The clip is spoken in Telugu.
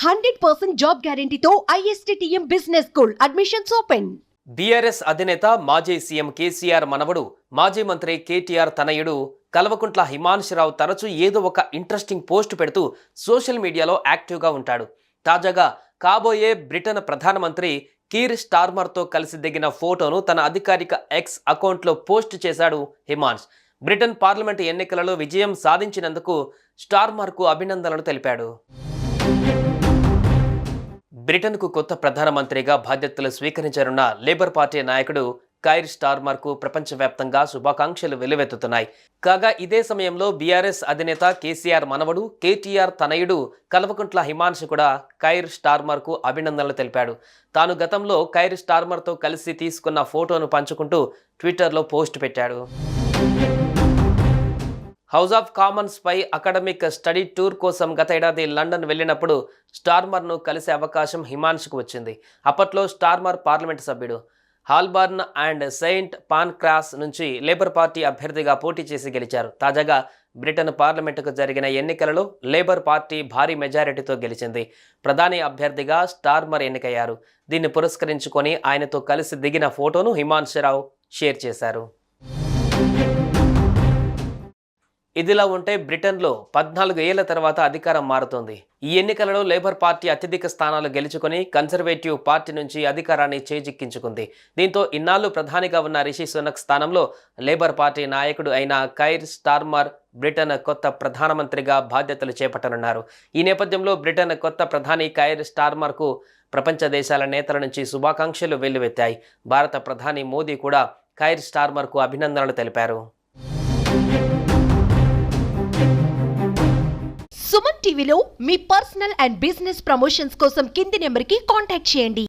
100% జాబ్ గ్యారెంటీతో ISTTM business school admissions open. BRS అధినేత మాజీ సీఎం కేసీఆర్ మనవడు మాజీ మంత్రి కేటీఆర్ తనయుడు కల్వకుంట్ల హిమాంశురావు తరచూ ఏదో ఒక ఇంట్రెస్టింగ్ పోస్ట్ పెడుతూ సోషల్ మీడియాలో యాక్టివ్గా ఉంటాడు. తాజాగా కాబోయే బ్రిటన్ ప్రధానమంత్రి కీర్ స్టార్మర్తో కలిసి దిగిన ఫోటోను తన అధికారిక ఎక్స్ అకౌంట్లో పోస్ట్ చేశాడు హిమాంశ్. బ్రిటన్ పార్లమెంటు ఎన్నికలలో విజయం సాధించినందుకు స్టార్మర్కు అభినందనలు తెలిపాడు. బ్రిటన్కు కొత్త ప్రధానమంత్రిగా బాధ్యతలు స్వీకరించనున్న లేబర్ పార్టీ నాయకుడు కైర్ స్టార్మర్కు ప్రపంచవ్యాప్తంగా శుభాకాంక్షలు వెల్లువెత్తుతున్నాయి. కాగా ఇదే సమయంలో బీఆర్ఎస్ అధినేత కేసీఆర్ మనవడు కేటీఆర్ తనయుడు కల్వకుంట్ల హిమాంశు కూడా కైర్ స్టార్మర్కు అభినందనలు తెలిపాడు. తాను గతంలో కైర్ స్టార్మర్తో కలిసి తీసుకున్న ఫోటోను పంచుకుంటూ ట్విట్టర్లో పోస్ట్ పెట్టాడు. హౌస్ ఆఫ్ కామన్స్ పై అకాడమిక్ స్టడీ టూర్ కోసం గత ఏడాది లండన్ వెళ్ళినప్పుడు స్టార్మర్ను కలిసే అవకాశం హిమాంశుకు వచ్చింది. అప్పట్లో స్టార్మర్ పార్లమెంటు సభ్యుడు. హాల్బర్న్ అండ్ సెయింట్ పాన్క్రాస్ నుంచి లేబర్ పార్టీ అభ్యర్థిగా పోటీ చేసి గెలిచారు. తాజాగా బ్రిటన్ పార్లమెంటుకు జరిగిన ఎన్నికలలో లేబర్ పార్టీ భారీ మెజారిటీతో గెలిచింది. ప్రధాని అభ్యర్థిగా స్టార్మర్ ఎన్నికయ్యారు. దీన్ని పురస్కరించుకొని ఆయనతో కలిసి దిగిన ఫోటోను హిమాంశురావు షేర్ చేశారు. ఇదిలా ఉంటే బ్రిటన్లో 14 ఏళ్ల తర్వాత అధికారం మారుతోంది. ఈ ఎన్నికలలో లేబర్ పార్టీ అత్యధిక స్థానాలు గెలుచుకొని కన్జర్వేటివ్ పార్టీ నుంచి అధికారాన్ని చేజిక్కించుకుంది. దీంతో ఇన్నాళ్లు ప్రధానిగా ఉన్న రిషి సునక్ స్థానంలో లేబర్ పార్టీ నాయకుడు అయిన కైర్ స్టార్మర్ బ్రిటన్ కొత్త ప్రధానమంత్రిగా బాధ్యతలు చేపట్టనున్నారు. ఈ నేపథ్యంలో బ్రిటన్ కొత్త ప్రధాని కైర్ స్టార్మర్కు ప్రపంచ దేశాల నేతల నుంచి శుభాకాంక్షలు వెల్లువెత్తాయి. భారత ప్రధాని మోదీ కూడా కైర్ స్టార్మర్కు అభినందనలు తెలిపారు. సుమన్ టీవీలో మీ పర్సనల్ అండ్ బిజినెస్ ప్రమోషన్స్ కోసం కింది నెంబర్కి కాంటాక్ట్ చేయండి.